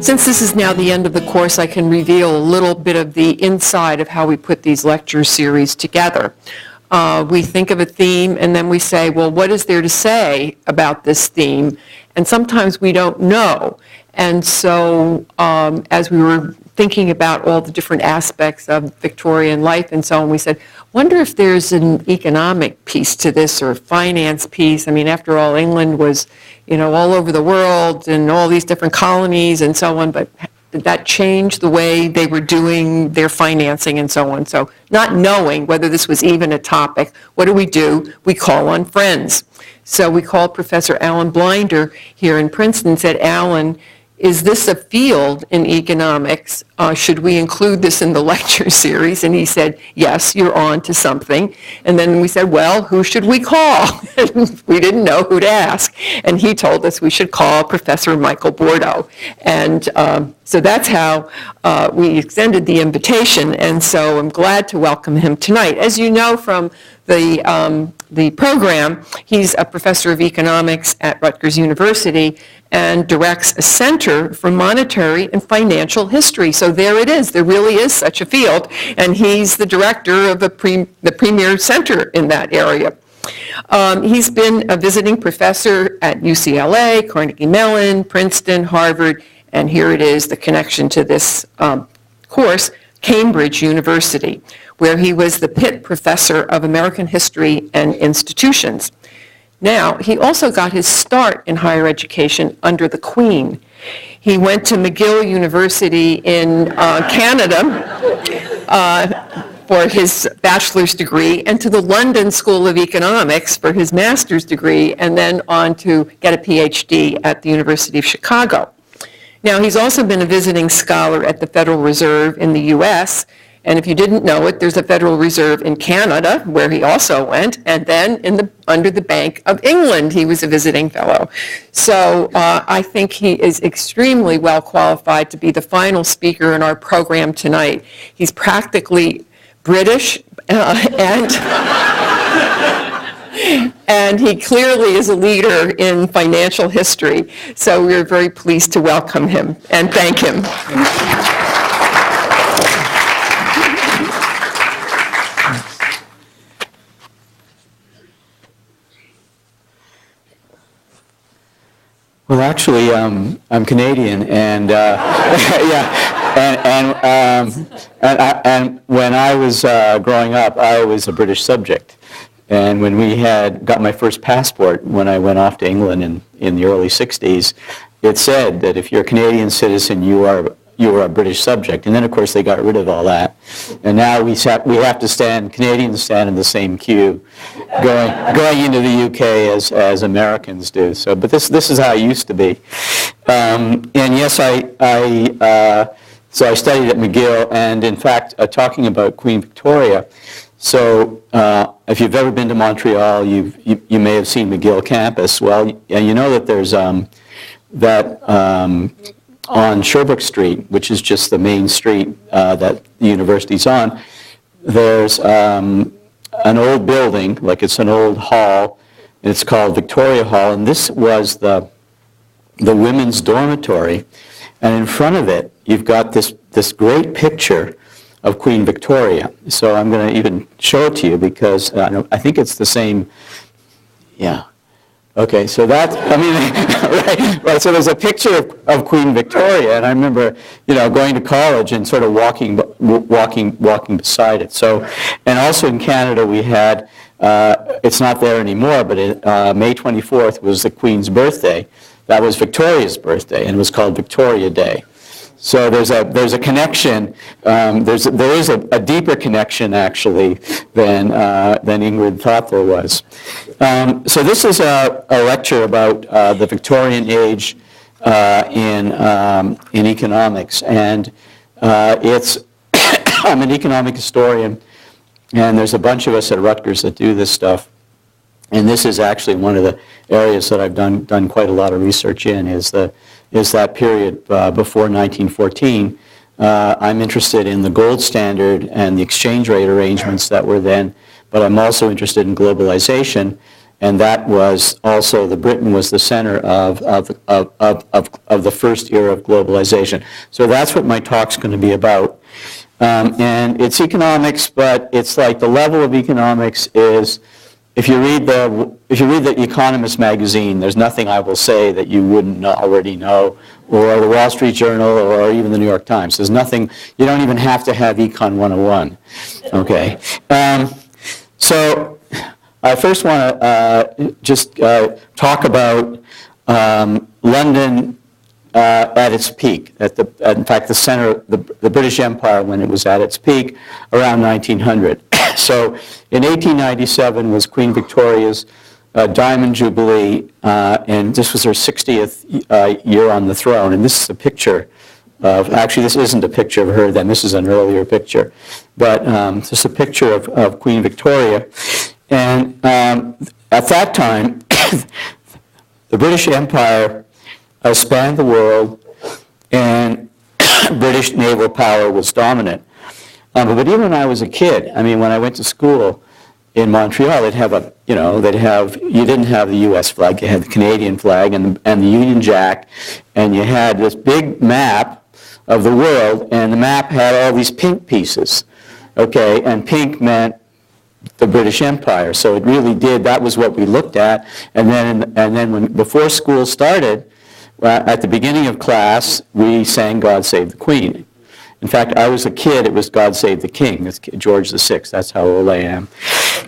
Since this is now the end of the course, I can reveal a little bit of the inside of how we put these lecture series together. We think of a theme and then we say, well, what is there to say about this theme? And sometimes we don't know. And so as we were thinking about all the different aspects of Victorian life and so on, we said, wonder if there's an economic piece to this or a finance piece. I mean, after all, England was, all over the world and all these different colonies and so on, but did that change the way they were doing their financing and so on? So not knowing whether this was even a topic, what do? We call on friends. So we called Professor Alan Blinder here in Princeton and said, Alan, is this a field in economics? Should we include this in the lecture series? And he said, yes, you're on to something. And then we said, well, who should we call? We didn't know who to ask. And he told us we should call Professor Michael Bordeaux. And so that's how we extended the invitation. And so I'm glad to welcome him tonight. As you know from the program, he's a professor of economics at Rutgers University and directs a center for monetary and financial history. So there it is. There really is such a field. And he's the director of the premier center in that area. He's been a visiting professor at UCLA, Carnegie Mellon, Princeton, Harvard, and here it is, the connection to this course, Cambridge University, where he was the Pitt Professor of American History and Institutions. Now, he also got his start in higher education under the Queen. He went to McGill University in Canada for his bachelor's degree and to the London School of Economics for his master's degree, and then on to get a PhD at the University of Chicago. Now, he's also been a visiting scholar at the Federal Reserve in the U.S., and if you didn't know it, there's a Federal Reserve in Canada, where he also went, and then under the Bank of England, he was a visiting fellow. So I think he is extremely well qualified to be the final speaker in our program tonight. He's practically British, and he clearly is a leader in financial history. So we're very pleased to welcome him and thank him. Well, actually, I'm Canadian, and and when I was growing up, I was a British subject. And when we got my first passport, when I went off to England in the early 60s, it said that if you're a Canadian citizen, you are a British subject. And then, of course, they got rid of all that. And now Canadians stand in the same queue going into the UK as Americans do. So, but this is how it used to be. And yes, so I studied at McGill, and in fact, talking about Queen Victoria. So if you've ever been to Montreal, you may have seen McGill campus. Well, you know that there's on Sherbrooke Street, which is just the main street that the university's on, there's an old building, like it's an old hall, and it's called Victoria Hall, and this was the women's dormitory, and in front of it, you've got this great picture of Queen Victoria. So I'm going to even show it to you because I think it's the same, yeah. Okay, so right. So there's a picture of Queen Victoria, and I remember, going to college and sort of walking beside it. So, and also in Canada we had, it's not there anymore, but May 24th was the Queen's birthday. That was Victoria's birthday, and it was called Victoria Day. So there's a connection. There is a deeper connection actually than Ingrid thought there was. So this is a lecture about the Victorian age in economics, and I'm an economic historian, and there's a bunch of us at Rutgers that do this stuff. And this is actually one of the areas that I've done quite a lot of research in, is that period before 1914. I'm interested in the gold standard and the exchange rate arrangements that were then, but I'm also interested in globalization. and that was also, Britain was the center of the first era of globalization. So that's what my talk's going to be about. And it's economics, but it's like the level of economics is, if you read the Economist magazine, there's nothing I will say that you wouldn't already know, or the Wall Street Journal, or even the New York Times. There's nothing, you don't even have to have Econ 101, okay? So I first want to just talk about London at its peak, in fact, the center, the British Empire when it was at its peak around 1900. So in 1897 was Queen Victoria's Diamond Jubilee, and this was her 60th year on the throne. And this is a picture of, actually this isn't a picture of her then, this is an earlier picture, but this is a picture of Queen Victoria. And at that time, the British Empire spanned the world, and British naval power was dominant. But even when I was a kid, I mean, when I went to school in Montreal, you didn't have the U.S. flag, you had the Canadian flag and the Union Jack, and you had this big map of the world, and the map had all these pink pieces, okay, and pink meant the British Empire. So it really did, that was what we looked at, and then before school started, at the beginning of class, we sang God Save the Queen. In fact, I was a kid, it was God Save the King. It's George VI, that's how old I am.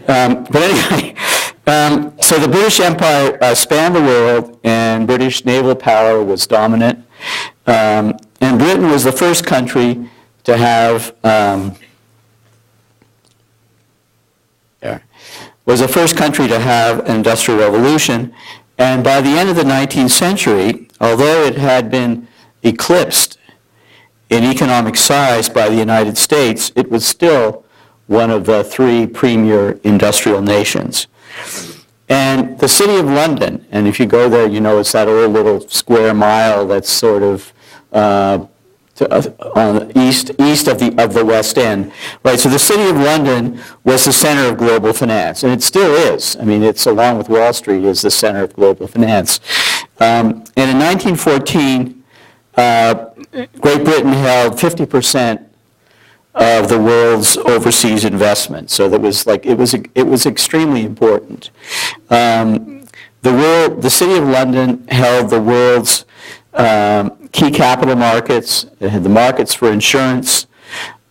But anyway, so the British Empire spanned the world, and British naval power was dominant. And Britain was the first country to have, an industrial revolution. And by the end of the 19th century, although it had been eclipsed in economic size by the United States, it was still one of the three premier industrial nations. And the city of London, and if you go there, you know it's that old little square mile that's sort of on the east of the West End, right? So the city of London was the center of global finance, and it still is. I mean, it's, along with Wall Street, is the center of global finance. And in 1914, Great Britain held 50% of the world's overseas investment. So that was like, it was extremely important. The city of London held the world's key capital markets. It had the markets for insurance,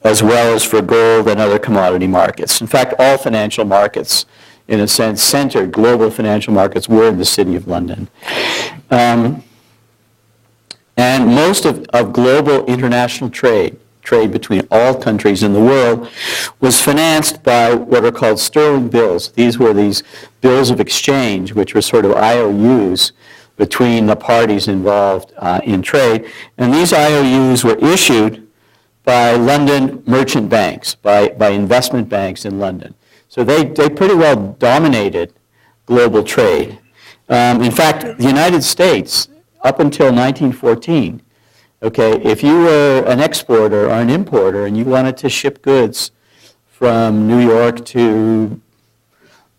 as well as for gold and other commodity markets. In fact, all financial markets, in a sense, global financial markets were in the city of London. And most of global international trade between all countries in the world, was financed by what are called sterling bills. These were these bills of exchange, which were sort of IOUs between the parties involved in trade. And these IOUs were issued by London merchant banks, by investment banks in London. So they pretty well dominated global trade. In fact, the United States, up until 1914, okay, if you were an exporter or an importer and you wanted to ship goods from New York to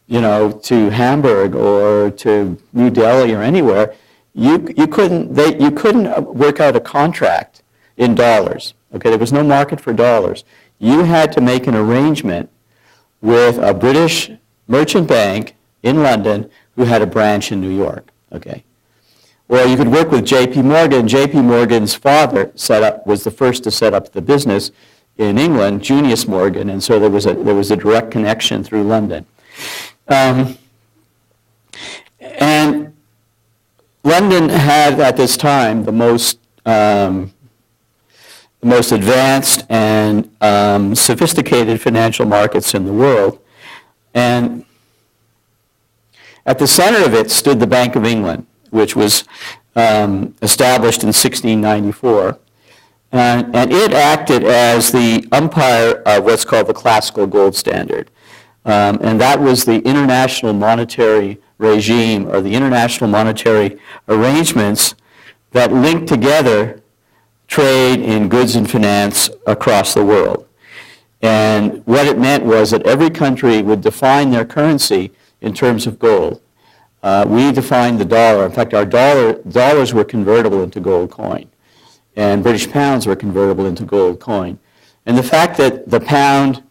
Hamburg or to New Delhi or anywhere, you couldn't work out a contract in dollars. Okay, there was no market for dollars. You had to make an arrangement with a British merchant bank in London who had a branch in New York. Okay. Or you could work with J.P. Morgan. J.P. Morgan's father was the first to set up the business in England, Junius Morgan, and so there was a direct connection through London. And London had at this time the most advanced and sophisticated financial markets in the world, and at the center of it stood the Bank of England, which was established in 1694. And it acted as the umpire of what's called the classical gold standard. And that was the international monetary regime, or the international monetary arrangements that linked together trade in goods and finance across the world. And what it meant was that every country would define their currency in terms of gold. we defined the dollar. In fact, our dollars were convertible into gold coin, and British pounds were convertible into gold coin. And the fact that the pound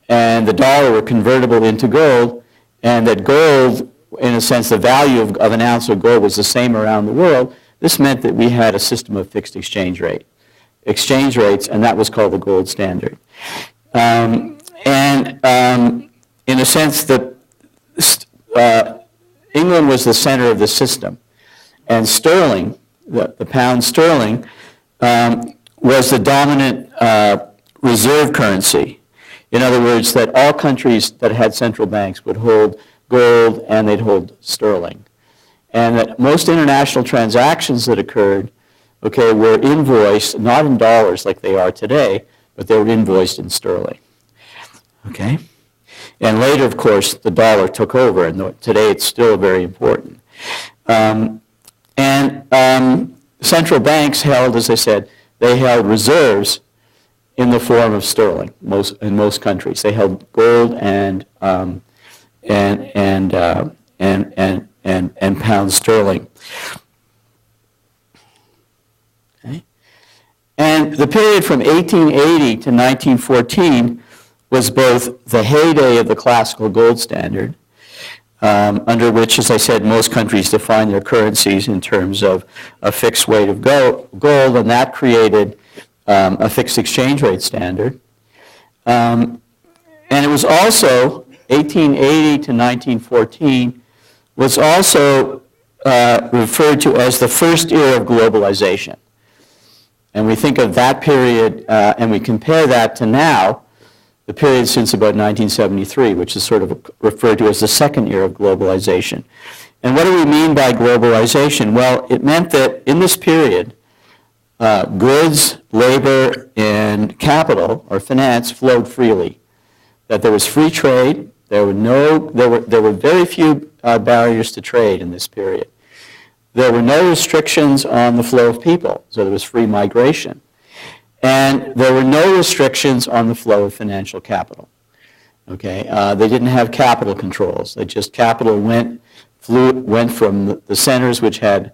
and the dollar were convertible into gold, and that gold, in a sense, the value of an ounce of gold was the same around the world, this meant that we had a system of fixed exchange rates, and that was called the gold standard. In a sense, England was the center of the system, and sterling, the pound sterling, was the dominant reserve currency. In other words, that all countries that had central banks would hold gold and they'd hold sterling. And that most international transactions that occurred, were invoiced not in dollars like they are today, but they were invoiced in sterling. Okay? And later, of course, the dollar took over, and today it's still very important. Central banks held, as I said, they held reserves in the form of sterling. In most countries, they held gold and pound sterling. Okay. And the period from 1880 to 1914 was both the heyday of the classical gold standard, under which, as I said, most countries define their currencies in terms of a fixed weight of gold, and that created a fixed exchange rate standard. And it was also, 1880 to 1914, was also referred to as the first era of globalization. And we think of that period, and we compare that to now, the period since about 1973, which is sort of referred to as the second era of globalization. And what do we mean by globalization? Well, it meant that in this period, goods, labor, and capital, or finance, flowed freely. That there was free trade. There were very few barriers to trade in this period. There were no restrictions on the flow of people, so there was free migration. And there were no restrictions on the flow of financial capital. Okay, they didn't have capital controls. Capital went from the centers which had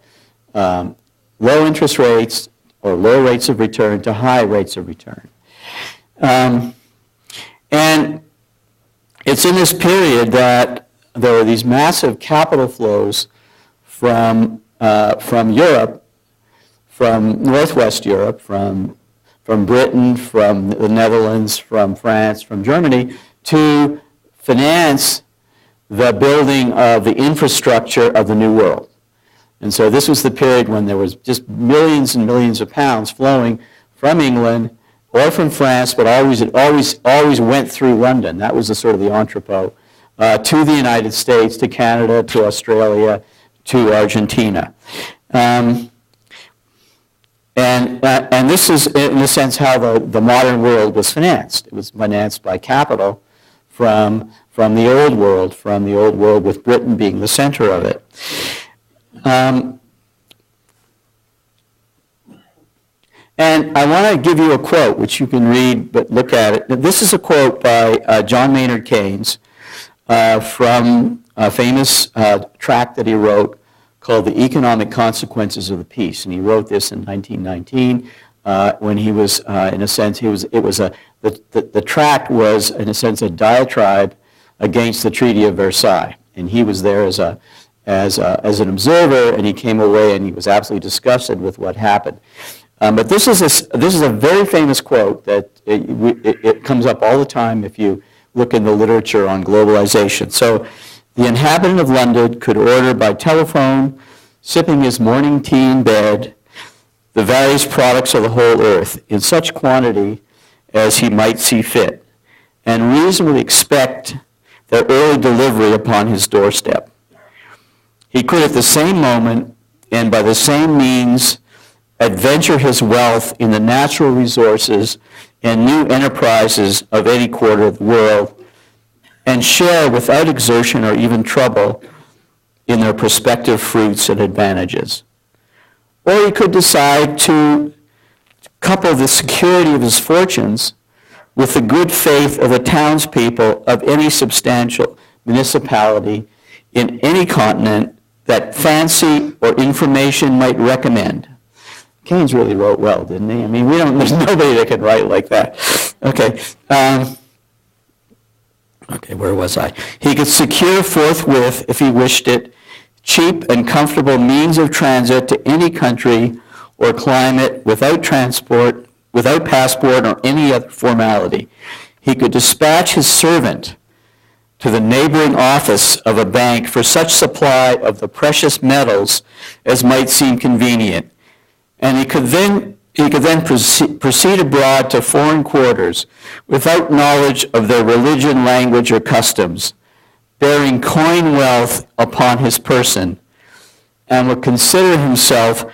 low interest rates or low rates of return to high rates of return. And it's in this period that there were these massive capital flows from Europe, from Northwest Europe, from Britain, from the Netherlands, from France, from Germany, to finance the building of the infrastructure of the New World. And so this was the period when there was just millions and millions of pounds flowing from England or from France, but it always went through London. That was the sort of the entrepot to the United States, to Canada, to Australia, to Argentina. And this is, in a sense, how the modern world was financed. It was financed by capital from the old world with Britain being the center of it. And I want to give you a quote, which you can read, but look at it. This is a quote by John Maynard Keynes from a famous tract that he wrote called The Economic Consequences of the Peace. And he wrote this in 1919 when he was, in a sense, the tract was, in a sense, a diatribe against the Treaty of Versailles. And he was there as an observer, and he came away and he was absolutely disgusted with what happened. But this is a very famous quote that it comes up all the time if you look in the literature on globalization. So, the inhabitant of London could order by telephone, sipping his morning tea in bed, the various products of the whole earth in such quantity as he might see fit, and reasonably expect their early delivery upon his doorstep. He could at the same moment and by the same means adventure his wealth in the natural resources and new enterprises of any quarter of the world, and share without exertion or even trouble in their prospective fruits and advantages. Or he could decide to couple the security of his fortunes with the good faith of the townspeople of any substantial municipality in any continent that fancy or information might recommend. Keynes really wrote well, didn't he? I mean, there's nobody that can write like that. Okay. Okay, where was I? He could secure forthwith, if he wished it, cheap and comfortable means of transit to any country or climate without passport or any other formality. He could dispatch his servant to the neighboring office of a bank for such supply of the precious metals as might seem convenient. And he could then proceed abroad to foreign quarters without knowledge of their religion, language, or customs, bearing coin wealth upon his person, and would consider himself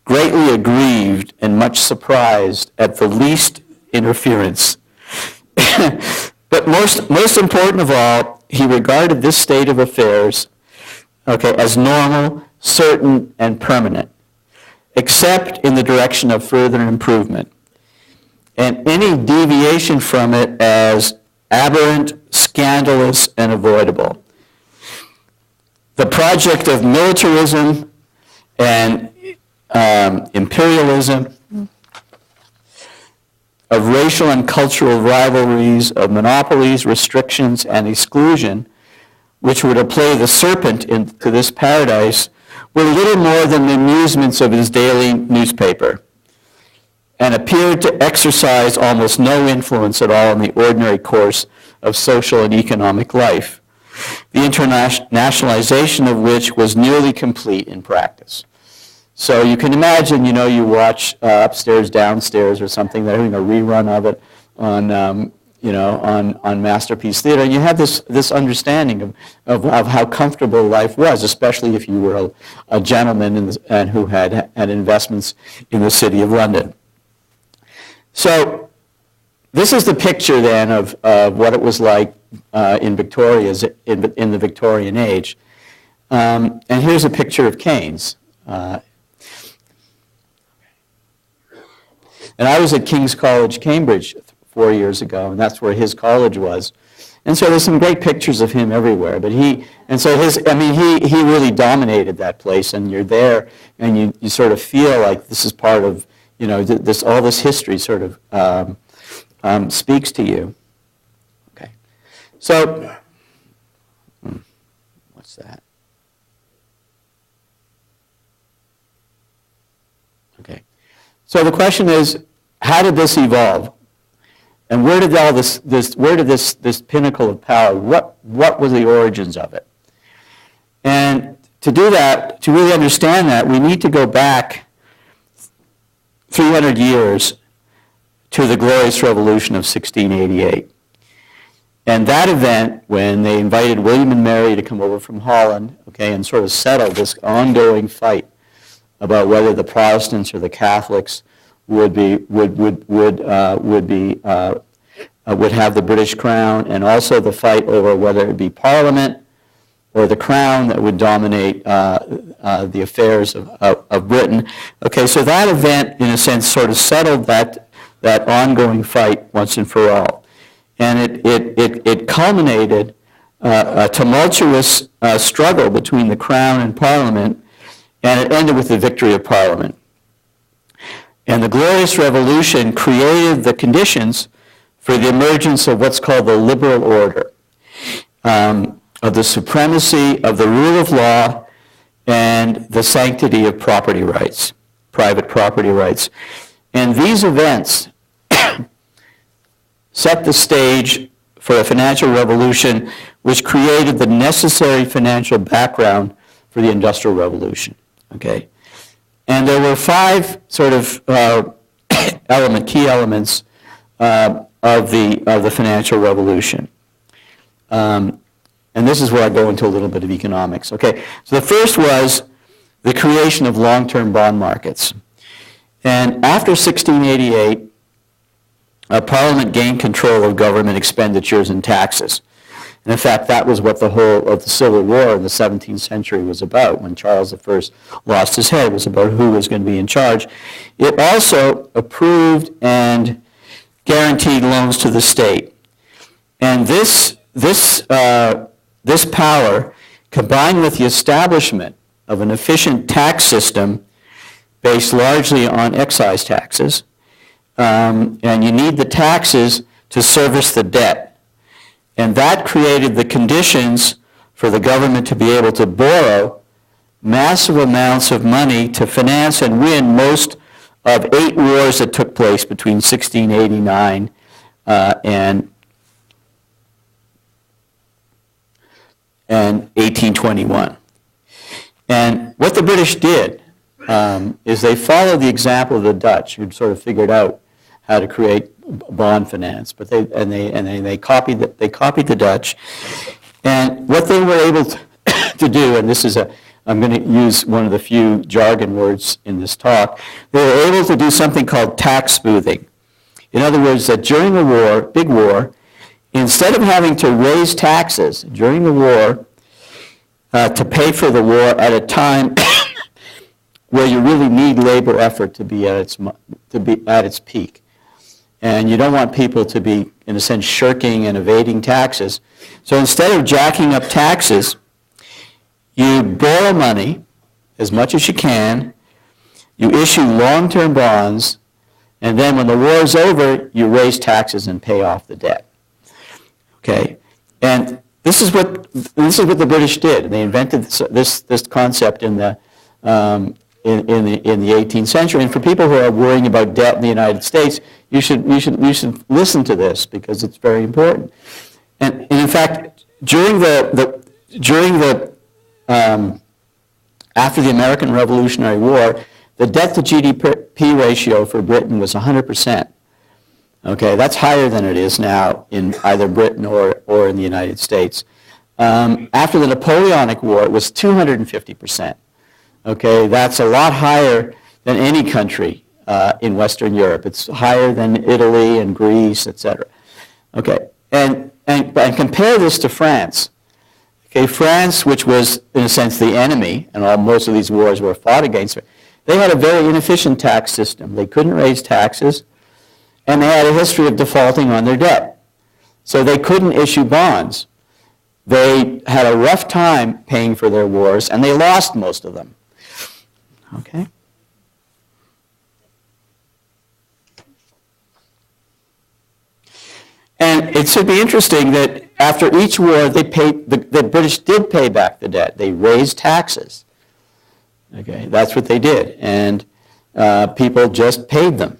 greatly aggrieved and much surprised at the least interference. But most important of all, he regarded this state of affairs, as normal, certain, and permanent, except in the direction of further improvement, and any deviation from it as aberrant, scandalous, and avoidable. The project of militarism and imperialism, of racial and cultural rivalries, of monopolies, restrictions, and exclusion, which were to play the serpent into this paradise, were little more than the amusements of his daily newspaper, and appeared to exercise almost no influence at all in the ordinary course of social and economic life, the internationalization of which was nearly complete in practice. So you can imagine, you watch Upstairs, Downstairs or something, they're having a rerun of it on Masterpiece Theater, and you have this understanding of how comfortable life was, especially if you were a gentleman and who had investments in the City of London. So this is the picture then of what it was like in the Victorian age. And here's a picture of Keynes. And I was at King's College, Cambridge, 4 years ago, and that's where his college was. And so there's some great pictures of him everywhere. But he really dominated that place, and you're there, and you sort of feel like this is part of, all this history sort of speaks to you. Okay. So, what's that? Okay. So the question is, how did this evolve? And where did all this pinnacle of power, what were the origins of it? And to do that, to really understand that, we need to go back 300 years to the Glorious Revolution of 1688. And that event, when they invited William and Mary to come over from Holland, and sort of settle this ongoing fight about whether the Protestants or the Catholics would have the British crown, and also the fight over whether it be Parliament or the crown that would dominate the affairs of Britain. So that event, in a sense, sort of settled that ongoing fight once and for all, and it culminated a tumultuous struggle between the crown and Parliament. And it ended with the victory of Parliament. And the Glorious Revolution created the conditions for the emergence of what's called the liberal order, of the supremacy of the rule of law and the sanctity of property rights, private property rights. And these events set the stage for a financial revolution which created the necessary financial background for the Industrial Revolution. And there were 5 sort of key elements of the financial revolution. And this is where I go into a little bit of economics. So the first was the creation of long-term bond markets. And after 1688, Parliament gained control of government expenditures and taxes. And in fact, that was what the whole of the Civil War in the 17th century was about, when Charles I lost his head. It was about who was going to be in charge. It also approved and guaranteed loans to the state. And this power, combined with the establishment of an efficient tax system based largely on excise taxes. And you need the taxes to service the debt. And that created the conditions for the government to be able to borrow massive amounts of money to finance and win most of 8 wars that took place between 1689 and 1821. And what the British did is they followed the example of the Dutch, who'd sort of figured out how to create bond finance, but they copied the Dutch. And what they were able to do, and this is I'm going to use one of the few jargon words in this talk, they were able to do something called tax smoothing. In other words, that during the war, big war, instead of having to raise taxes during the war to pay for the war at a time where you really need labor effort to be at its peak, and you don't want people to be, in a sense, shirking and evading taxes. So instead of jacking up taxes, you borrow money as much as you can, you issue long-term bonds, and then when the war is over, you raise taxes and pay off the debt. Okay, and this is what the British did. They invented this concept in the 18th century. And for people who are worrying about debt in the United States, you should listen to this because it's very important. And in fact, after the American Revolutionary War, the debt to GDP ratio for Britain was 100%. Okay, that's higher than it is now in either Britain or in the United States. After the Napoleonic War, it was 250%. Okay, that's a lot higher than any country in Western Europe. It's higher than Italy and Greece, etc. Okay, and compare this to France. Okay, France, which was in a sense the enemy, and most of these wars were fought against, they had a very inefficient tax system. They couldn't raise taxes, and they had a history of defaulting on their debt. So they couldn't issue bonds. They had a rough time paying for their wars, and they lost most of them. Okay? And it should be interesting that after each war, the British did pay back the debt. They raised taxes. Okay, that's what they did. And people just paid them.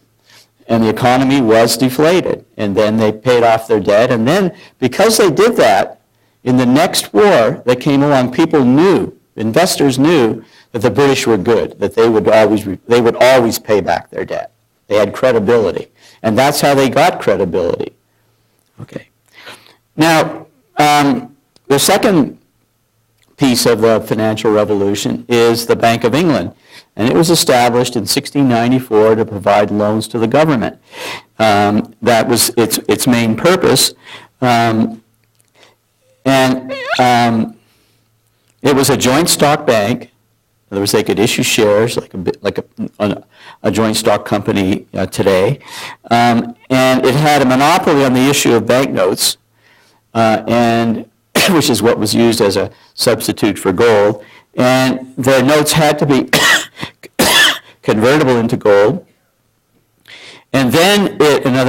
And the economy was deflated. And then they paid off their debt. And then, because they did that, in the next war that came along, people knew, investors knew, that the British were good, that they would always pay back their debt. They had credibility. And that's how they got credibility. Okay. Now, the second piece of the financial revolution is the Bank of England. And it was established in 1694 to provide loans to the government. That was its main purpose. And it was a joint stock bank. In other words, they could issue shares like a joint stock company today. And it had a monopoly on the issue of banknotes, and which is what was used as a substitute for gold. And the notes had to be convertible into gold. And then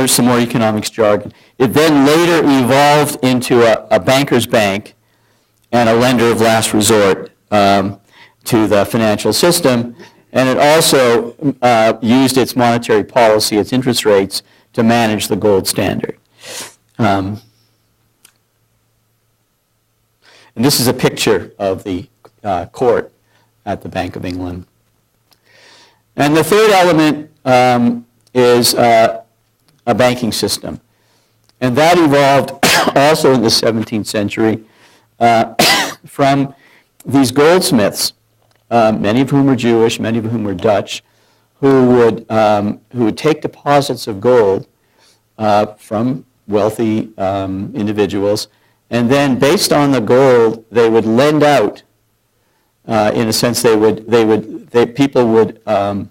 some more economics jargon, it then later evolved into a banker's bank and a lender of last resort to the financial system. And it also used its monetary policy, its interest rates, to manage the gold standard. And this is a picture of the court at the Bank of England. And the third element is a banking system. And that evolved also in the 17th century from these goldsmiths, many of whom were Jewish, many of whom were Dutch, who would take deposits of gold from wealthy individuals, and then based on the gold, they would lend out. In a sense, people would have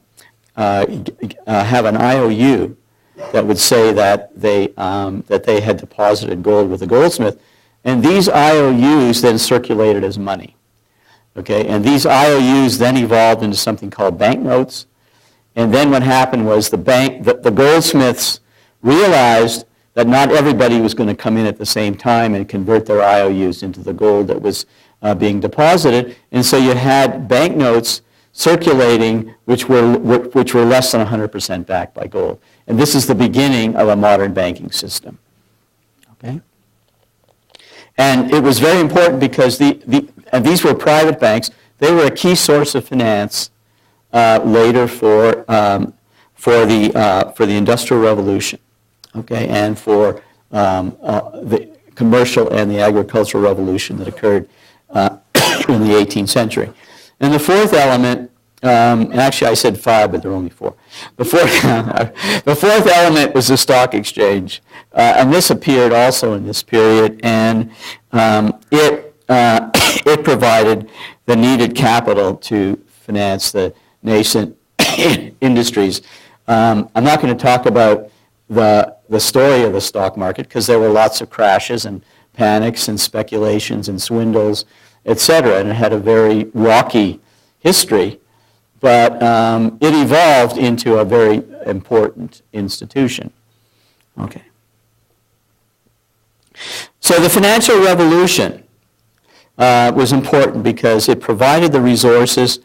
an IOU that would say that they had deposited gold with a goldsmith, and these IOUs then circulated as money. Okay, and these IOUs then evolved into something called banknotes. And then what happened was the goldsmiths realized that not everybody was going to come in at the same time and convert their IOUs into the gold that was being deposited. And so you had banknotes circulating which were less than 100% backed by gold. And this is the beginning of a modern banking system. Okay? And it was very important because and these were private banks. They were a key source of finance later for the Industrial Revolution, okay, and for the commercial and the agricultural revolution that occurred in the 18th century. And the fourth element, and actually I said five, but there are only four. The fourth element was the stock exchange, and this appeared also in this period, and it provided the needed capital to finance the nascent industries. I'm not going to talk about the story of the stock market because there were lots of crashes and panics and speculations and swindles, etc., and it had a very rocky history, but it evolved into a very important institution. Okay. So the financial revolution was important because it provided the resources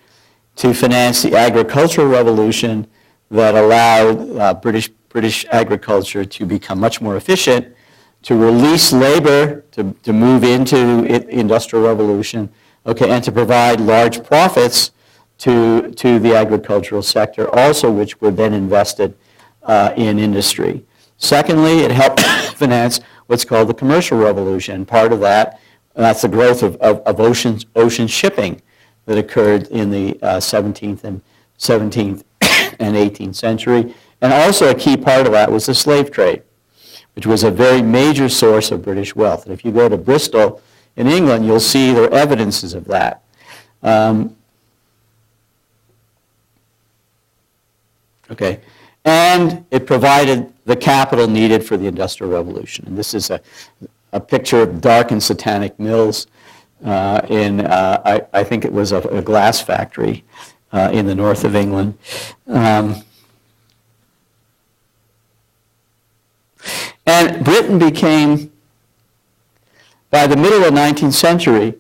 to finance the agricultural revolution that allowed British agriculture to become much more efficient, to release labor, to move into the Industrial Revolution, okay, and to provide large profits to the agricultural sector, also which were then invested in industry. Secondly, it helped finance what's called the Commercial Revolution. Part of that's the growth of ocean shipping that occurred in the 17th and 18th century. And also a key part of that was the slave trade, which was a very major source of British wealth. And if you go to Bristol in England, you'll see there are evidences of that. Okay. And it provided the capital needed for the Industrial Revolution. And this is a picture of dark and satanic mills I think it was a glass factory in the north of England. And Britain became, by the middle of the 19th century,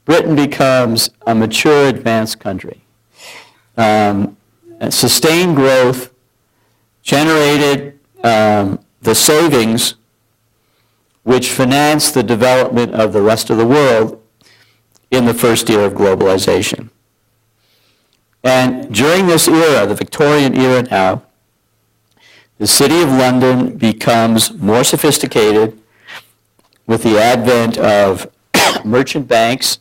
Britain becomes a mature, advanced country. Sustained growth generated the savings which financed the development of the rest of the world in the first year of globalization. And during this era, the Victorian era now, the City of London becomes more sophisticated with the advent of merchant banks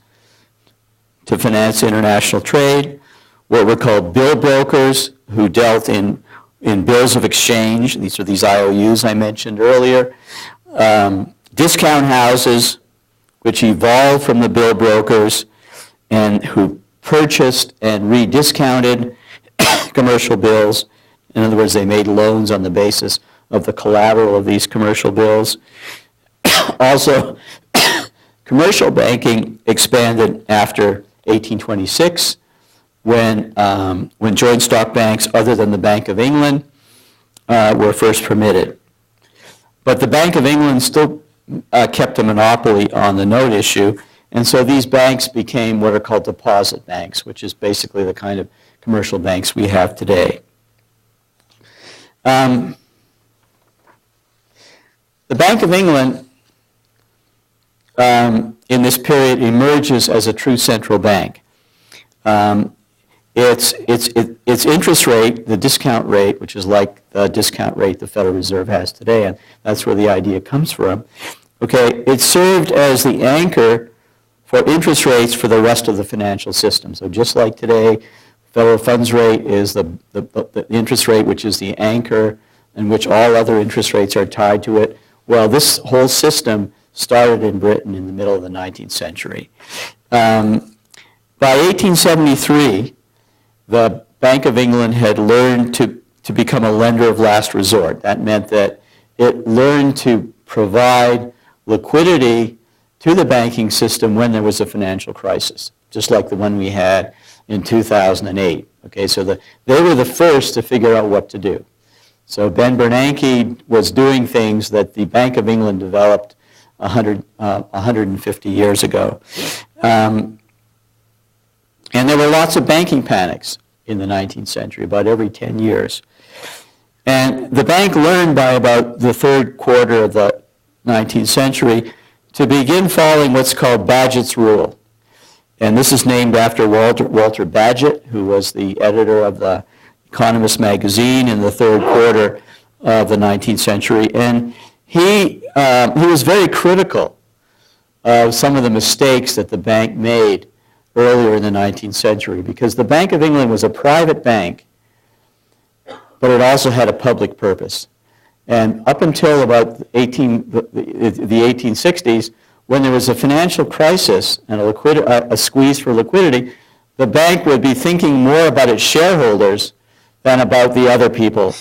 to finance international trade, what were called bill brokers who dealt in bills of exchange. These are these IOUs I mentioned earlier. Discount houses, which evolved from the bill brokers and who purchased and rediscounted commercial bills. In other words, they made loans on the basis of the collateral of these commercial bills. Also, commercial banking expanded after 1826 when joint stock banks other than the Bank of England were first permitted. But the Bank of England still kept a monopoly on the note issue, and so these banks became what are called deposit banks, which is basically the kind of commercial banks we have today. The Bank of England in this period emerges as a true central bank. Its interest rate, the discount rate, which is like the discount rate the Federal Reserve has today, and that's where the idea comes from. Okay, it served as the anchor for interest rates for the rest of the financial system. So just like today, federal funds rate is the interest rate which is the anchor in which all other interest rates are tied to it. Well, this whole system started in Britain in the middle of the 19th century. By 1873, the Bank of England had learned to become a lender of last resort. That meant that it learned to provide liquidity to the banking system when there was a financial crisis. just like the one we had in 2008. Okay, so they were the first to figure out what to do. So Ben Bernanke was doing things that the Bank of England developed 150 years ago. And there were lots of banking panics in the 19th century, about every 10 years. And the bank learned by about the third quarter of the 19th century to begin following what's called Bagehot's rule. And this is named after Walter Bagehot, who was the editor of the Economist magazine in the third quarter of the 19th century. And he was very critical of some of the mistakes that the bank made earlier in the 19th century, because the Bank of England was a private bank, but it also had a public purpose. And up until about the 1860s, when there was a financial crisis and a squeeze for liquidity, the bank would be thinking more about its shareholders than about the other people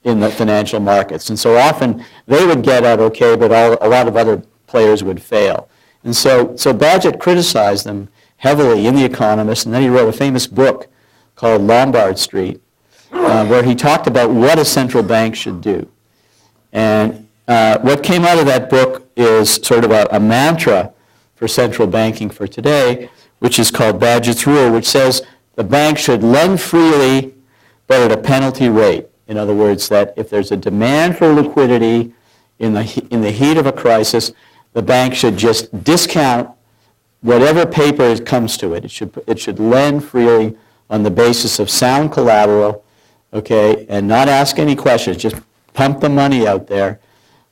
in the financial markets. And so often they would get out okay, but a lot of other players would fail. And so Bagehot criticized them heavily in The Economist, and then he wrote a famous book called Lombard Street, where he talked about what a central bank should do. And what came out of that book is sort of a mantra for central banking for today, which is called Bagehot's Rule, which says the bank should lend freely, but at a penalty rate. In other words, that if there's a demand for liquidity in the heat of a crisis, the bank should just discount whatever paper comes to it. It should lend freely on the basis of sound collateral, okay, and not ask any questions. Just pump the money out there,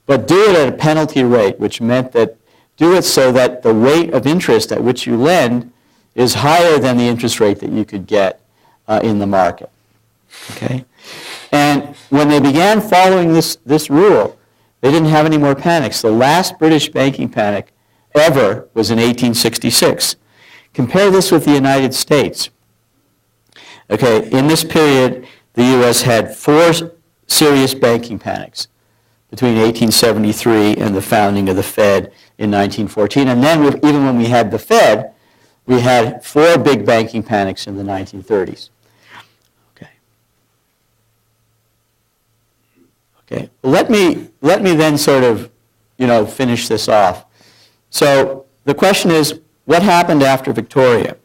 but do it at a penalty rate, which meant that do it so that the rate of interest at which you lend is higher than the interest rate that you could get in the market. Okay, and when they began following this rule, they didn't have any more panics. The last British banking panic ever was in 1866. Compare this with the United States. Okay, in this period, the U.S. had 4 serious banking panics between 1873 and the founding of the Fed in 1914. And then even when we had the Fed, we had 4 big banking panics in the 1930s. Okay. Let me then sort of, finish this off. So the question is, what happened after Victoria?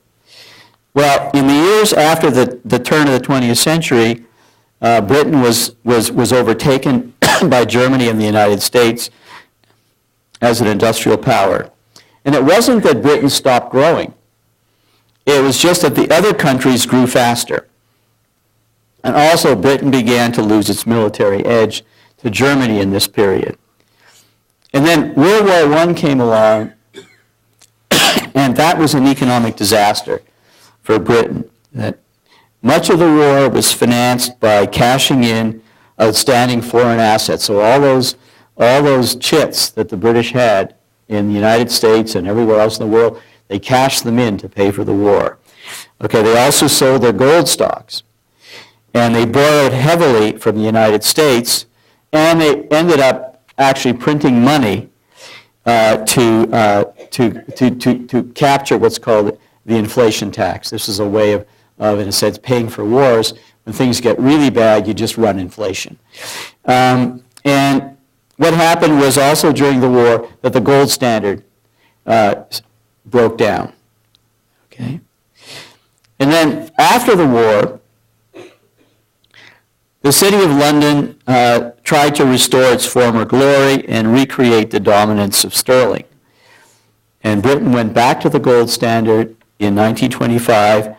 Well, in the years after the turn of the 20th century, Britain was overtaken by Germany and the United States as an industrial power. And it wasn't that Britain stopped growing. It was just that the other countries grew faster. And also Britain began to lose its military edge to Germany in this period. And then World War I came along, and that was an economic disaster for Britain. That much of the war was financed by cashing in outstanding foreign assets. So all those chits that the British had in the United States and everywhere else in the world, they cashed them in to pay for the war. Okay, they also sold their gold stocks. And they borrowed heavily from the United States, and they ended up actually printing money to capture what's called the inflation tax. This is a way of, in a sense, paying for wars. When things get really bad, you just run inflation. And what happened was also during the war that the gold standard broke down. Okay? And then after the war, the city of London tried to restore its former glory and recreate the dominance of sterling. And Britain went back to the gold standard in 1925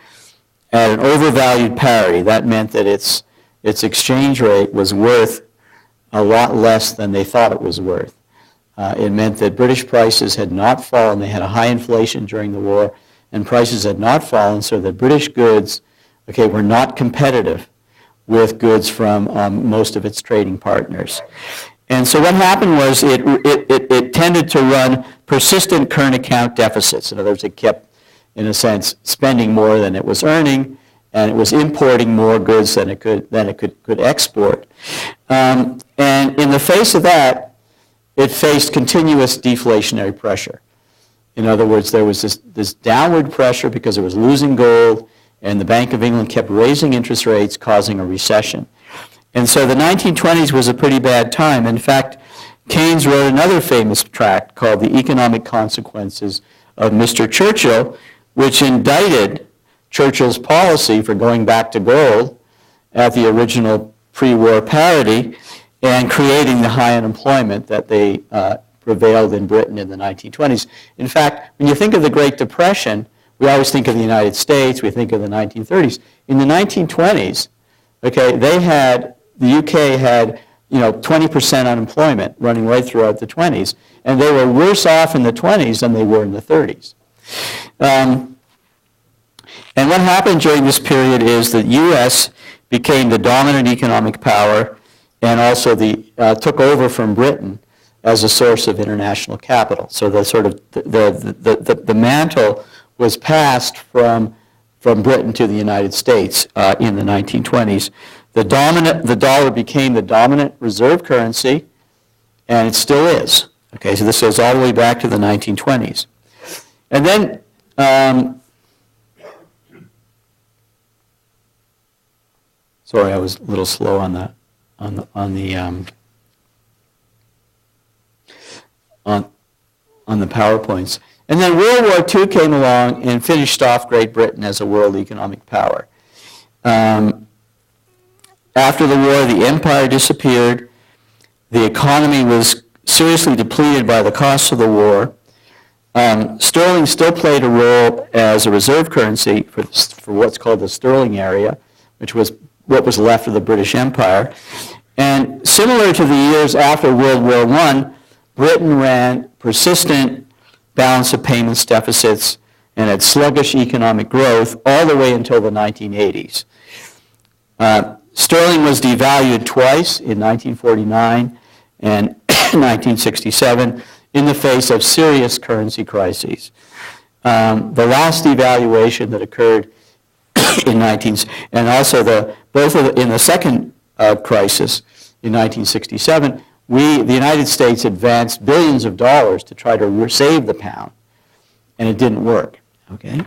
at an overvalued parity. That meant that its exchange rate was worth a lot less than they thought it was worth. It meant that British prices had not fallen. They had a high inflation during the war, and prices had not fallen, so that British goods, were not competitive with goods from most of its trading partners. And so what happened was it tended to run persistent current account deficits. In other words, it kept, in a sense, spending more than it was earning, and it was importing more goods than it could export. And in the face of that, it faced continuous deflationary pressure. In other words, there was this downward pressure because it was losing gold, and the Bank of England kept raising interest rates, causing a recession. And so the 1920s was a pretty bad time. In fact, Keynes wrote another famous tract called The Economic Consequences of Mr. Churchill, which indicted Churchill's policy for going back to gold at the original pre-war parity and creating the high unemployment that they prevailed in Britain in the 1920s. In fact, when you think of the Great Depression, we always think of the United States, we think of the 1930s. In the 1920s, okay, the UK had 20% unemployment running right throughout the 20s, and they were worse off in the 20s than they were in the 30s. And what happened during this period is the U.S. became the dominant economic power and also took over from Britain as a source of international capital. So the mantle was passed from Britain to the United States in the 1920s. The dollar became the dominant reserve currency, and it still is. Okay, so this goes all the way back to the 1920s. And then sorry, I was a little slow on the PowerPoints. And then World War II came along and finished off Great Britain as a world economic power. After the war, the empire disappeared. The economy was seriously depleted by the costs of the war. Sterling still played a role as a reserve currency for what's called the sterling area, which was what was left of the British Empire. And similar to the years after World War I, Britain ran persistent balance of payments deficits and had sluggish economic growth all the way until the 1980s. Sterling was devalued twice in 1949 and 1967 in the face of serious currency crises. The last devaluation that occurred in and also in the second crisis in 1967, the United States advanced billions of dollars to try to save the pound, and it didn't work. Okay?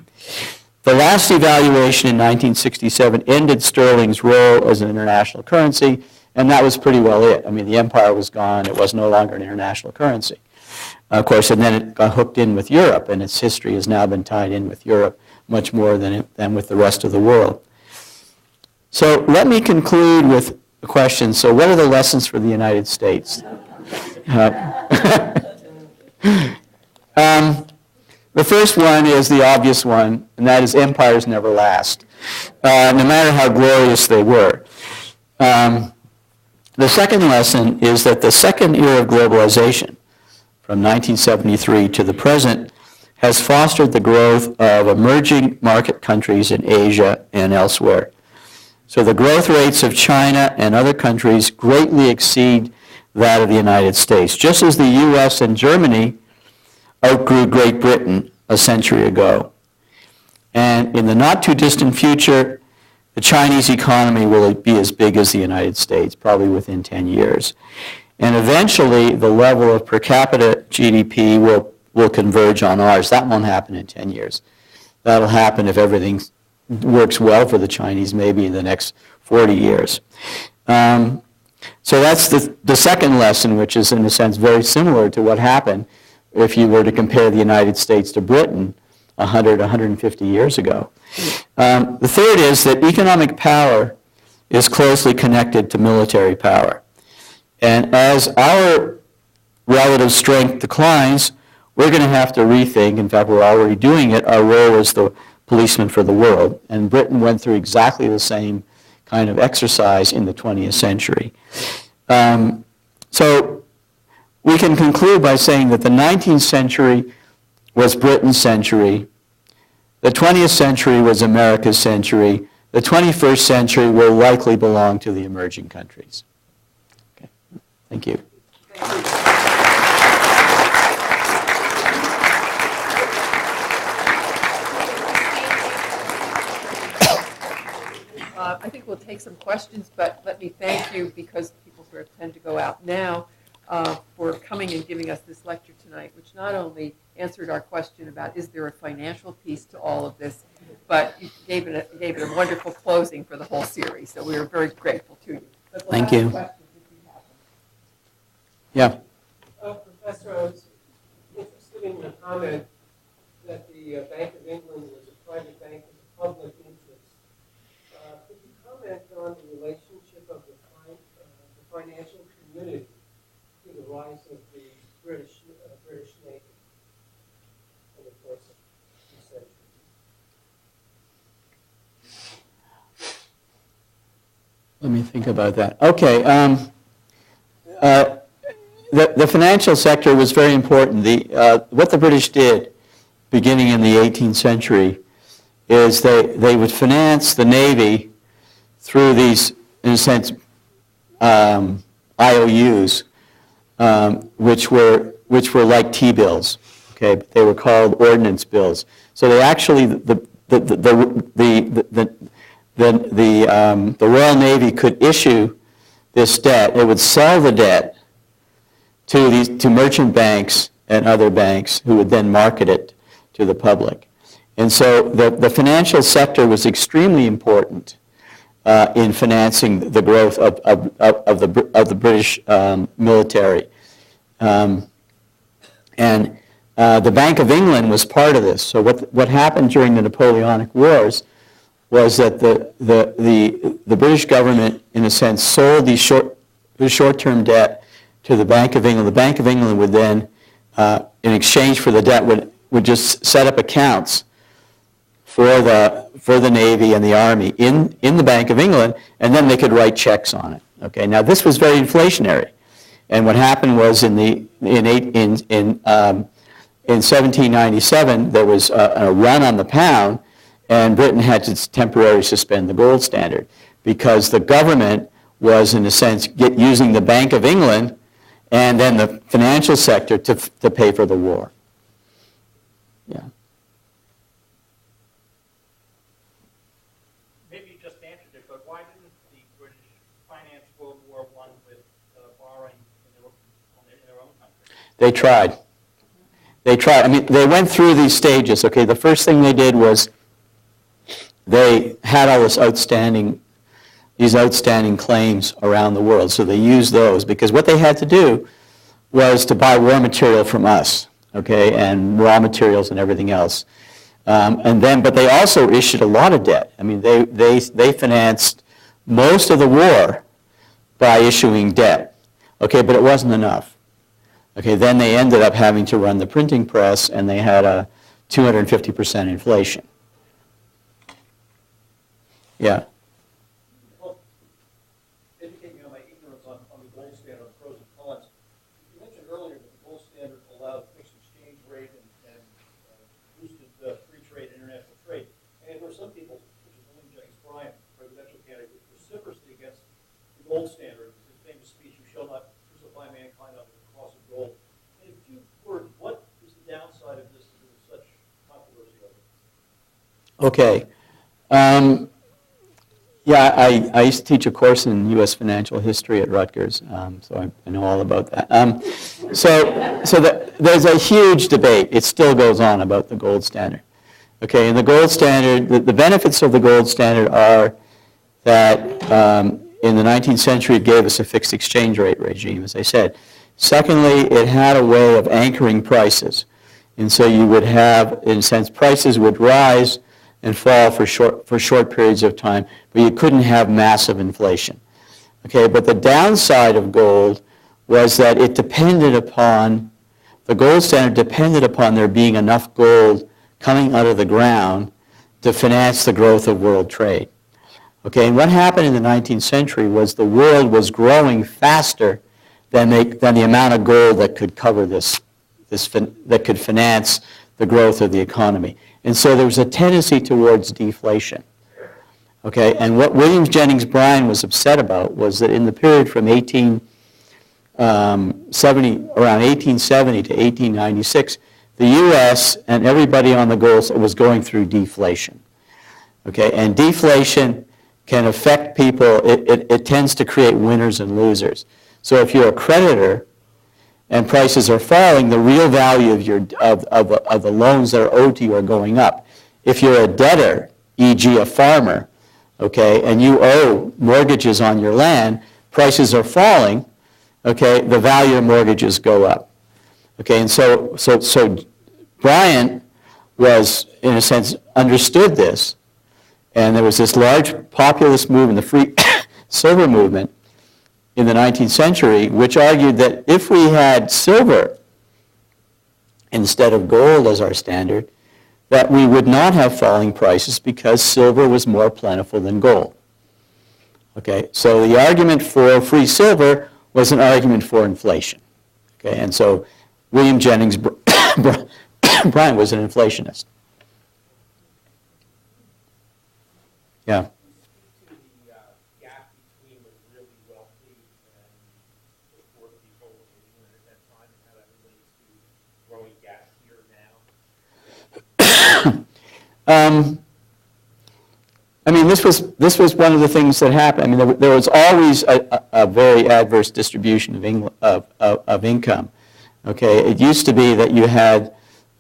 The last devaluation in 1967 ended sterling's role as an international currency, and that was pretty well it. I mean, the empire was gone. It was no longer an international currency. Of course, and then it got hooked in with Europe, and its history has now been tied in with Europe much more than with the rest of the world. So let me conclude with a question. So what are the lessons for the United States? The first one is the obvious one, and that is empires never last, no matter how glorious they were. The second lesson is that the second era of globalization, from 1973 to the present, has fostered the growth of emerging market countries in Asia and elsewhere. So the growth rates of China and other countries greatly exceed that of the United States, just as the U.S. and Germany outgrew Great Britain a century ago. And in the not-too-distant future, the Chinese economy will be as big as the United States, probably within 10 years. And eventually, the level of per capita GDP will converge on ours. That won't happen in 10 years. That'll happen if everything works well for the Chinese, maybe in the next 40 years. So that's the second lesson, which is in a sense very similar to what happened if you were to compare the United States to Britain 100, 150 years ago. The third is that economic power is closely connected to military power. And as our relative strength declines, we're going to have to rethink, in fact we're already doing it, our role as the policeman for the world. And Britain went through exactly the same kind of exercise in the 20th century. So we can conclude by saying that the 19th century was Britain's century, the 20th century was America's century, the 21st century will likely belong to the emerging countries. Okay. Thank you. I think we'll take some questions, but let me thank you because people sort of tend to go out now. for coming and giving us this lecture tonight, which not only answered our question about is there a financial piece to all of this, but you gave it a wonderful closing for the whole series. So we are very grateful to you. Thank you. Yeah. Professor, I was interested in your comment that the Bank of England was a private bank with a public interest. Could you comment on the relationship of the financial community to the rise of the British Navy in the course of the century? Let me think about that. Okay. The financial sector was very important. What the British did beginning in the 18th century is they would finance the Navy through these, in a sense, IOUs, which were like T-bills. Okay, they were called ordnance bills. So they actually the Royal Navy could issue this debt. It would sell the debt to merchant banks and other banks who would then market it to the public. And so the financial sector was extremely important in financing the growth of the British military. And the Bank of England was part of this. So what happened during the Napoleonic Wars was that the British government, in a sense, sold the short-term debt to the Bank of England. The Bank of England would then, in exchange for the debt, would just set up accounts for the Navy and the Army in the Bank of England, and then they could write checks on it. Okay, now this was very inflationary, and what happened was in 1797 there was a run on the pound, and Britain had to temporarily suspend the gold standard because the government was, in a sense, using the Bank of England and then the financial sector to pay for the war. Yeah. Maybe you just answered it, but why didn't the British finance World War I with borrowing in their own country? They tried. I mean, they went through these stages. Okay, the first thing they did was they had all these outstanding claims around the world. So they used those because what they had to do was to buy war material from us, okay, and raw materials and everything else. But they also issued a lot of debt. I mean, they financed most of the war by issuing debt, okay, but it wasn't enough. Okay, then they ended up having to run the printing press, and they had a 250% inflation. Yeah. Well, educate me on my ignorance on the gold standard, on pros and cons. You mentioned earlier that the gold standard allowed fixed exchange rate and boosted free trade, international trade. And there were some people, such as William Jennings Bryan, presidential candidate, vociferously against the gold standard. His famous speech, "You shall not crucify mankind under the cross of gold." In a few words, what is the downside of this? There was such controversy over it. Okay. Yeah, I used to teach a course in U.S. financial history at Rutgers, so I know all about that. There's a huge debate. It still goes on about the gold standard. Okay, and the gold standard, the benefits of the gold standard are that in the 19th century it gave us a fixed exchange rate regime, as I said. Secondly, it had a way of anchoring prices. And so you would have, in a sense, prices would rise and fall for short periods of time, but you couldn't have massive inflation. Okay, but the downside of gold was that it depended upon, the gold standard depended upon there being enough gold coming out of the ground to finance the growth of world trade. Okay, and what happened in the 19th century was the world was growing faster than the amount of gold that could cover that could finance the growth of the economy. And so there was a tendency towards deflation. Okay, and what William Jennings Bryan was upset about was that in the period from around 1870 to 1896, the U.S. and everybody on the gold was going through deflation. Okay, and deflation can affect people. It tends to create winners and losers. So if you're a creditor and prices are falling, the real value of of the loans that are owed to you are going up. If you're a debtor, e.g. a farmer, okay, and you owe mortgages on your land, prices are falling, okay, the value of mortgages go up. Okay, and so Bryant was, in a sense, understood this, and there was this large populist movement, the free silver movement, in the 19th century, which argued that if we had silver instead of gold as our standard, that we would not have falling prices because silver was more plentiful than gold. Okay, so the argument for free silver was an argument for inflation. Okay, and so William Jennings Bryan was an inflationist. Yeah. To the gap between the really wealthy and the poor people in England at that time, and how that relates to growing gap here now? I mean, this was one of the things that happened. I mean, there was always a very adverse distribution of income. Okay, it used to be that you had,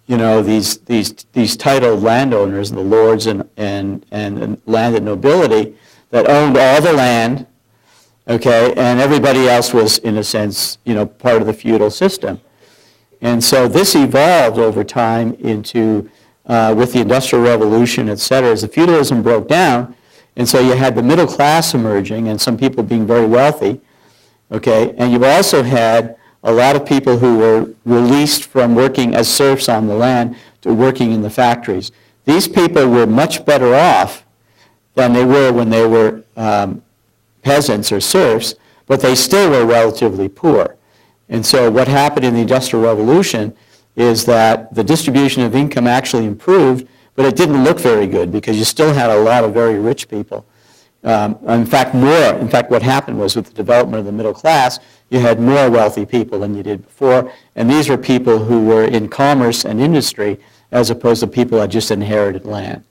you know, these titled landowners, the lords and landed nobility, that owned all the land. Okay, and everybody else was, in a sense, you know, part of the feudal system. And so this evolved over time into, with the Industrial Revolution, et cetera, as the feudalism broke down, and so you had the middle class emerging and some people being very wealthy, okay, and you've also had a lot of people who were released from working as serfs on the land to working in the factories. These people were much better off than they were when they were peasants or serfs, but they still were relatively poor. And so what happened in the Industrial Revolution is that the distribution of income actually improved, but it didn't look very good because you still had a lot of very rich people. In fact, what happened was with the development of the middle class, you had more wealthy people than you did before, and these were people who were in commerce and industry as opposed to people who had just inherited land.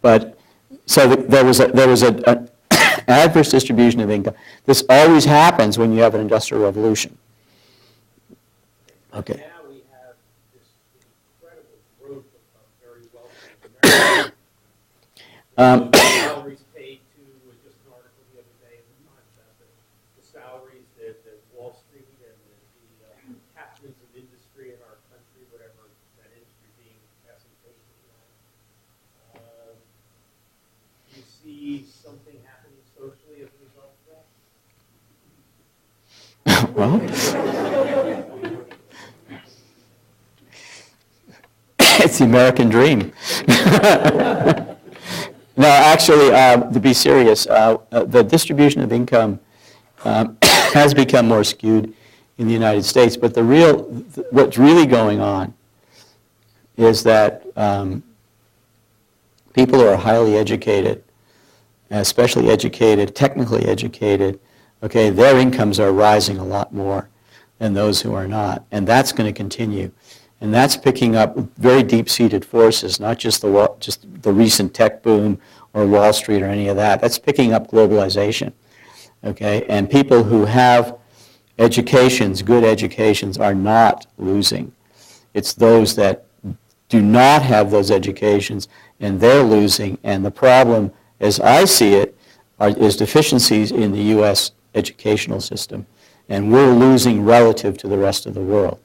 But so there was an adverse distribution of income. This always happens when you have an industrial revolution. Okay. Now we have this incredible growth of very wealthy Americans. Salaries paid to, just an article the other day in the Times about the salaries that Wall Street and the attachments of industry in our country, whatever that industry being passing patiently on. Do you see something happening socially as a result of that? Well, it's the American dream. No, actually, to be serious, the distribution of income has become more skewed in the United States, but what's really going on is that people who are highly educated, especially educated, technically educated, okay, their incomes are rising a lot more than those who are not, and that's going to continue. And that's picking up very deep-seated forces, not just the recent tech boom or Wall Street or any of that. That's picking up globalization, okay? And people who have educations, good educations, are not losing. It's those that do not have those educations, and they're losing. And the problem, as I see it, is deficiencies in the U.S. educational system, and we're losing relative to the rest of the world.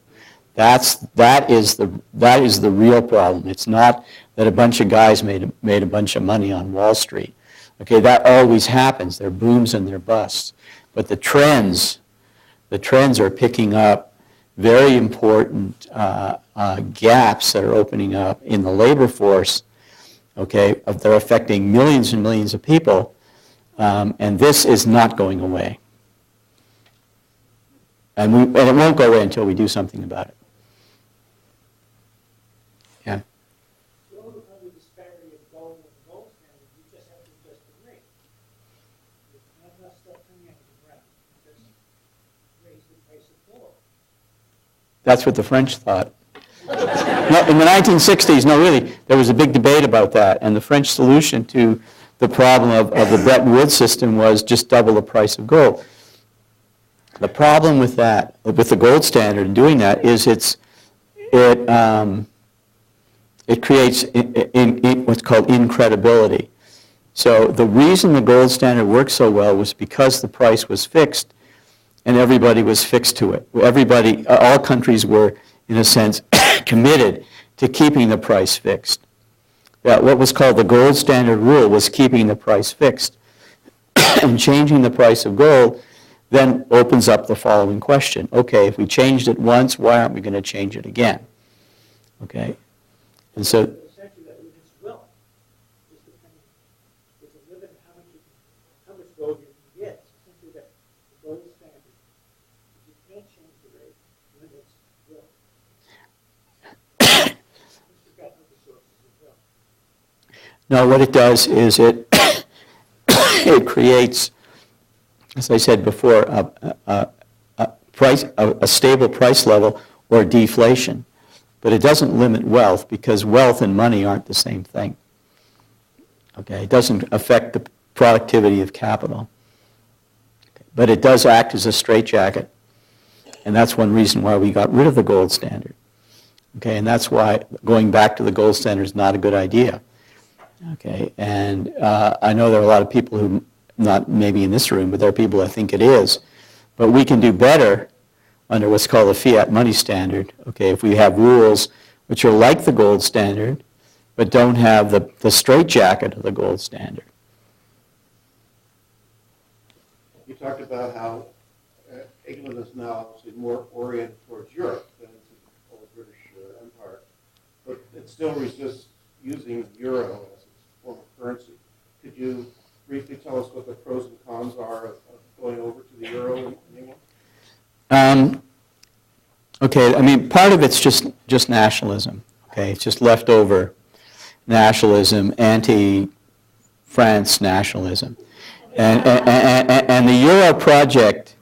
That is the real problem. It's not that a bunch of guys made a bunch of money on Wall Street. Okay, that always happens. There are booms and there are busts. But the trends are picking up very important gaps that are opening up in the labor force. Okay, they're affecting millions and millions of people, and this is not going away. And it won't go away until we do something about it. Yeah. To overcome the disparity of gold and the gold standard, you just have to adjust the rate. There's not enough stuff coming out of the ground. Just raise the price of gold. That's what the French thought. No, in the 1960s, no, really, there was a big debate about that, and the French solution to the problem of the Bretton Woods system was just double the price of gold. The problem with that, with the gold standard and doing that, is it creates what's called incredibility. So the reason the gold standard worked so well was because the price was fixed and everybody was fixed to it. Everybody, all countries were, in a sense, committed to keeping the price fixed. What was called the gold standard rule was keeping the price fixed. And changing the price of gold then opens up the following question. Okay, if we changed it once, why aren't we going to change it again? Okay, and so Essentially, that limits wealth. There's a limit to how much gold you can get. It's essentially that the gold standard, you can't change the rate, limits wealth. You've got other sources of wealth. no, what it does is it it creates, as I said before, a stable price level or deflation. But it doesn't limit wealth because wealth and money aren't the same thing. Okay, it doesn't affect the productivity of capital. Okay. But it does act as a straitjacket. And that's one reason why we got rid of the gold standard. Okay, and that's why going back to the gold standard is not a good idea. Okay, and I know there are a lot of people who, not maybe in this room, but there are people that think it is. But we can do better under what's called the fiat money standard, okay, if we have rules which are like the gold standard, but don't have the straitjacket of the gold standard. You talked about how England is now obviously more oriented towards Europe than to the old British Empire, but it still resists using euro as its form of currency. Could you briefly tell us what the pros and cons are of going over to the euro in England? Okay, I mean, part of it's just nationalism. Okay, it's just leftover nationalism, anti-France nationalism. And the Euro project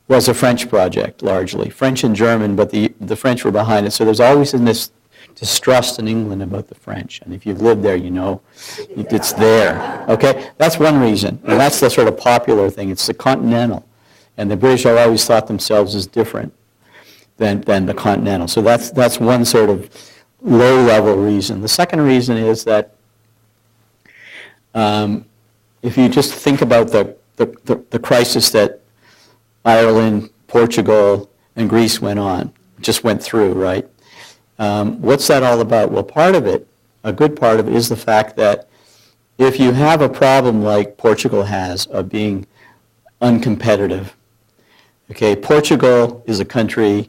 was a French project, largely. French and German, but the French were behind it. So there's always been this distrust in England about the French. And if you've lived there, you know it's there. Okay, that's one reason. And that's the sort of popular thing. It's the continental. And the British have always thought themselves as different than the continental. So that's one sort of low-level reason. The second reason is that if you just think about the crisis that Ireland, Portugal, and Greece just went through, right? What's that all about? Well, part of it, a good part of it, is the fact that if you have a problem like Portugal has of being uncompetitive, okay, Portugal is a country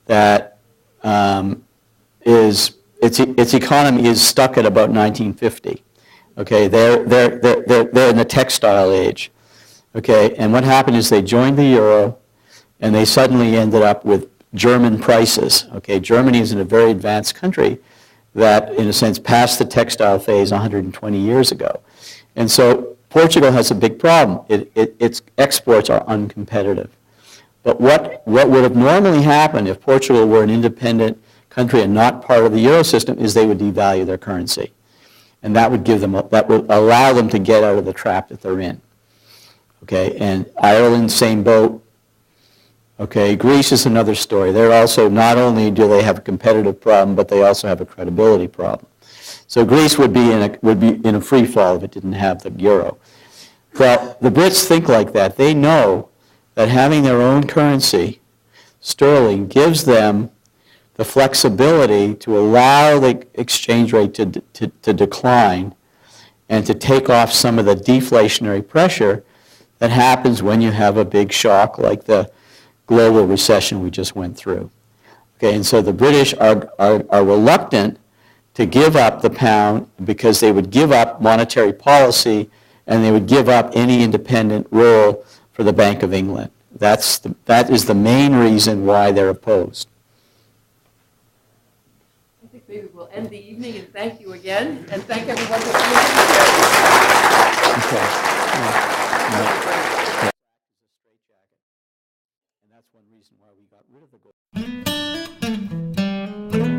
that its economy is stuck at about 1950. Okay, they're in the textile age. Okay, and what happened is they joined the euro, and they suddenly ended up with German prices. Okay, Germany is in a very advanced country that, in a sense, passed the textile phase 120 years ago, and so Portugal has a big problem. Its exports are uncompetitive. But what would have normally happened if Portugal were an independent country and not part of the euro system is they would devalue their currency. And that would allow them to get out of the trap that they're in. Okay, and Ireland, same boat. Okay, Greece is another story. They're also, not only do they have a competitive problem, but they also have a credibility problem. So Greece would be in a free fall if it didn't have the euro. Well, the Brits think like that. They know that having their own currency, sterling, gives them the flexibility to allow the exchange rate to decline and to take off some of the deflationary pressure that happens when you have a big shock like the global recession we just went through. Okay, and so the British are reluctant to give up the pound because they would give up monetary policy and they would give up any independent role for the Bank of England. That is the main reason why they're opposed. I think maybe we'll end the evening and thank you again, and thank everyone for coming. Okay. And that's one reason why we got rid of the gold.